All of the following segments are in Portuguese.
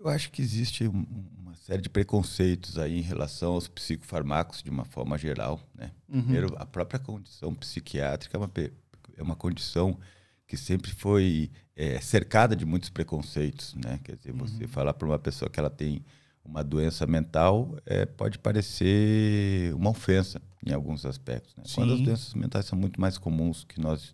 Eu acho que existe uma série de preconceitos aí em relação aos psicofarmacos de uma forma geral, né? Primeiro, a própria condição psiquiátrica é uma condição que sempre foi cercada de muitos preconceitos, né? Quer dizer, você falar para uma pessoa que ela tem uma doença mental pode parecer uma ofensa em alguns aspectos, né? Quando as doenças mentais são muito mais comuns que nós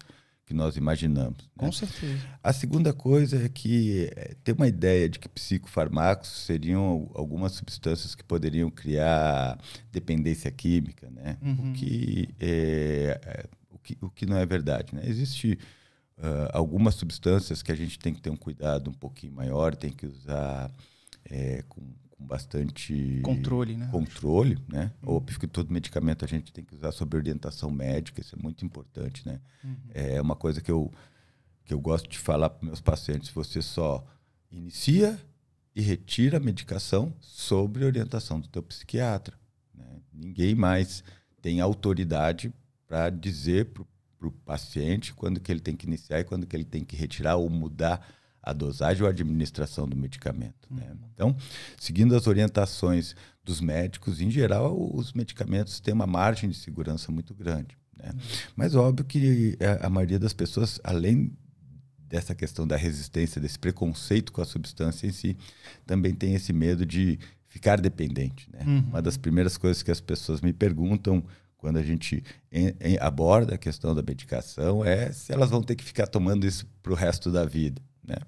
imaginamos, né? Com certeza. A segunda coisa é que tem uma ideia de que psicofarmacos seriam algumas substâncias que poderiam criar dependência química, né? O que não é verdade, né? Existe algumas substâncias que a gente tem que ter um cuidado um pouquinho maior, tem que usar com bastante controle, né? Ou porque todo medicamento a gente tem que usar sob orientação médica, isso é muito importante, né? É uma coisa que eu gosto de falar para meus pacientes: você só inicia e retira a medicação sob orientação do teu psiquiatra, né? Ninguém mais tem autoridade para dizer para o paciente quando que ele tem que iniciar e quando que ele tem que retirar ou mudar a dosagem ou a administração do medicamento, né? Então, seguindo as orientações dos médicos, em geral, os medicamentos têm uma margem de segurança muito grande, né? Mas óbvio que a maioria das pessoas, além dessa questão da resistência, desse preconceito com a substância em si, também tem esse medo de ficar dependente, né? Uma das primeiras coisas que as pessoas me perguntam quando a gente aborda a questão da medicação é se elas vão ter que ficar tomando isso para o resto da vida, né?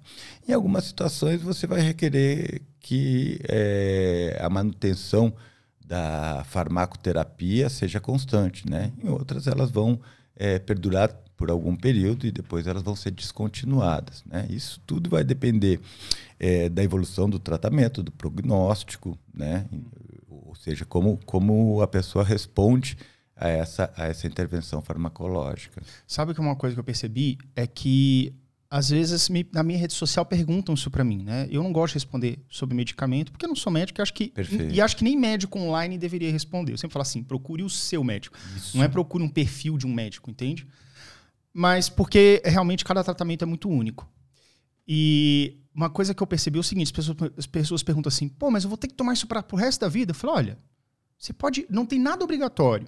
Em algumas situações você vai requerer que a manutenção da farmacoterapia seja constante, né? Em outras elas vão perdurar por algum período e depois elas vão ser descontinuadas, né? Isso tudo vai depender da evolução do tratamento, do prognóstico, né? Ou seja, como a pessoa responde a essa intervenção farmacológica. Sabe que uma coisa que eu percebi é que às vezes na minha rede social perguntam isso para mim, né? Eu não gosto de responder sobre medicamento porque eu não sou médico, acho que nem médico online deveria responder. Eu sempre falo assim: procure o seu médico. Isso. Não é procure um perfil de um médico, entende? Mas porque realmente cada tratamento é muito único. E uma coisa que eu percebi é o seguinte: as pessoas perguntam assim: pô, mas eu vou ter que tomar isso pro resto da vida? Eu falo: olha, você pode, não tem nada obrigatório.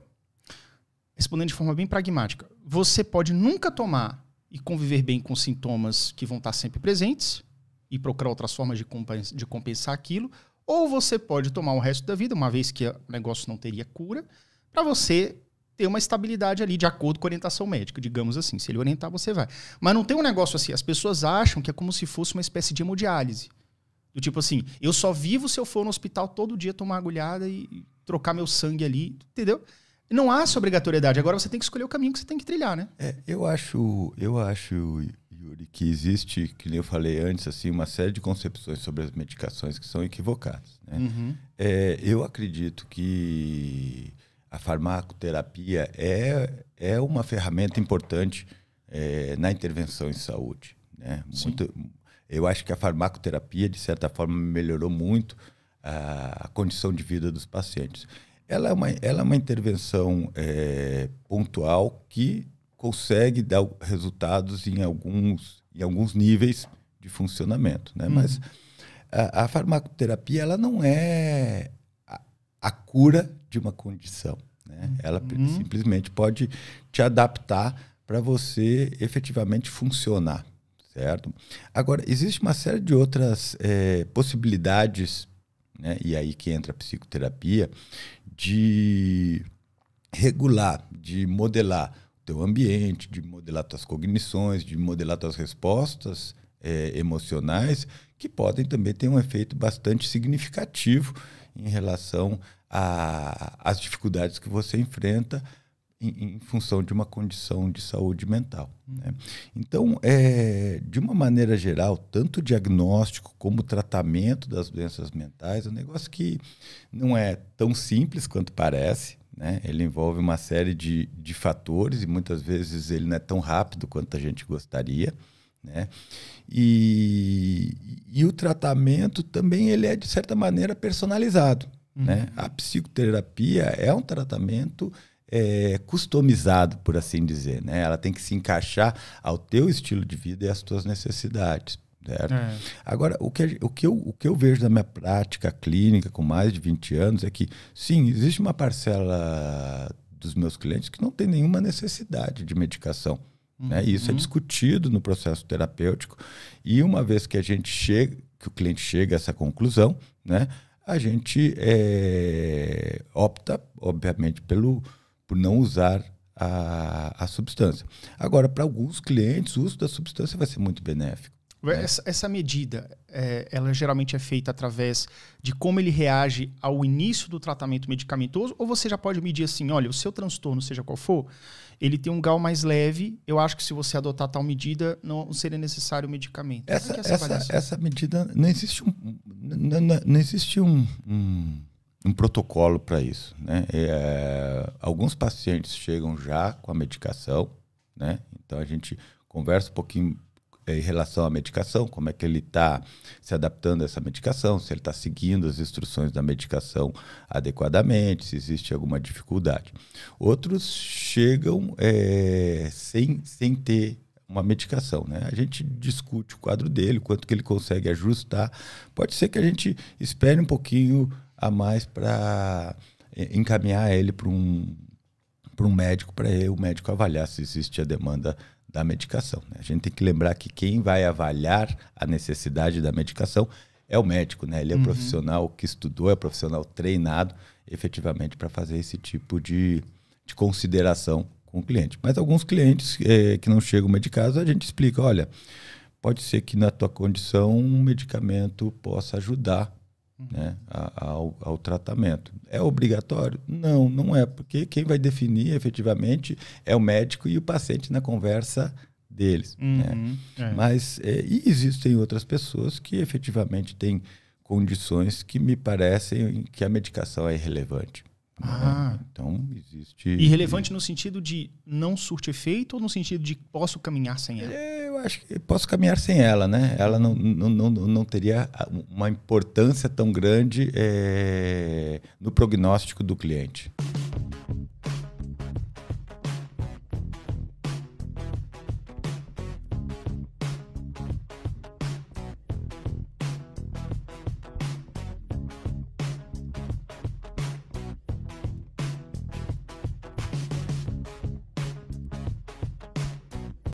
Respondendo de forma bem pragmática, você pode nunca tomar e conviver bem com sintomas que vão estar sempre presentes e procurar outras formas de compensar aquilo, ou você pode tomar o resto da vida, uma vez que o negócio não teria cura, para você ter uma estabilidade ali de acordo com a orientação médica, digamos assim. Se ele orientar, você vai. Mas não tem um negócio assim. As pessoas acham que é como se fosse uma espécie de hemodiálise. Do tipo assim, eu só vivo se eu for no hospital todo dia tomar agulhada e trocar meu sangue ali, entendeu? Não há essa obrigatoriedade. Agora você tem que escolher o caminho que você tem que trilhar, né? Eu acho, Yuri, que existe, que nem eu falei antes, assim, uma série de concepções sobre as medicações que são equivocadas, né? Eu acredito que a farmacoterapia é uma ferramenta importante na intervenção em saúde, né? Eu acho que a farmacoterapia, de certa forma, melhorou muito a condição de vida dos pacientes. Ela é uma intervenção pontual que consegue dar resultados em alguns níveis de funcionamento, né? Mas a farmacoterapia ela não é a cura de uma condição, né? Ela simplesmente pode te adaptar para você efetivamente funcionar, certo? Agora, existe uma série de outras possibilidades, né? E aí que entra a psicoterapia, de regular, de modelar o teu ambiente, de modelar tuas cognições, de modelar tuas respostas emocionais, que podem também ter um efeito bastante significativo em relação às dificuldades que você enfrenta em função de uma condição de saúde mental, né? Então, de uma maneira geral, tanto o diagnóstico como o tratamento das doenças mentais é um negócio que não é tão simples quanto parece, né? Ele envolve uma série de fatores e muitas vezes ele não é tão rápido quanto a gente gostaria, né? E o tratamento também ele é, de certa maneira, personalizado, né? A psicoterapia é um tratamento customizado, por assim dizer, né? Ela tem que se encaixar ao teu estilo de vida e às tuas necessidades, Certo? Agora, o que eu vejo na minha prática clínica com mais de 20 anos é que, sim, existe uma parcela dos meus clientes que não tem nenhuma necessidade de medicação. Né? E isso é discutido no processo terapêutico. E uma vez que que o cliente chega a essa conclusão, né, a gente opta, obviamente, por não usar a substância. Agora, para alguns clientes, o uso da substância vai ser muito benéfico. Essa medida, ela geralmente é feita através de como ele reage ao início do tratamento medicamentoso, ou você já pode medir assim, olha, o seu transtorno, seja qual for, ele tem um grau mais leve, eu acho que se você adotar tal medida, não seria necessário o medicamento. Essa medida, não existe um protocolo para isso. Né? Alguns pacientes chegam já com a medicação, né? Então a gente conversa um pouquinho em relação à medicação, como é que ele está se adaptando a essa medicação, se ele está seguindo as instruções da medicação adequadamente, se existe alguma dificuldade. Outros chegam sem ter uma medicação. Né? A gente discute o quadro dele, o quanto que ele consegue ajustar. Pode ser que a gente espere um pouquinho a mais para encaminhar ele para um médico, para o médico avaliar se existe a demanda da medicação. Né? A gente tem que lembrar que quem vai avaliar a necessidade da medicação é o médico. Né? Ele é o profissional que estudou, é o profissional treinado efetivamente para fazer esse tipo de consideração com o cliente. Mas alguns clientes que não chegam medicados, a gente explica, olha, pode ser que na tua condição um medicamento possa ajudar, né, ao tratamento. É obrigatório? Não, não é, porque quem vai definir efetivamente é o médico e o paciente na conversa deles. Né? Mas e existem outras pessoas que efetivamente têm condições que me parecem que a medicação é irrelevante. Né? Então existe... Irrelevante no sentido de não surte efeito ou no sentido de posso caminhar sem ela? Eu acho que posso caminhar sem ela, né? Ela não teria uma importância tão grande no prognóstico do cliente.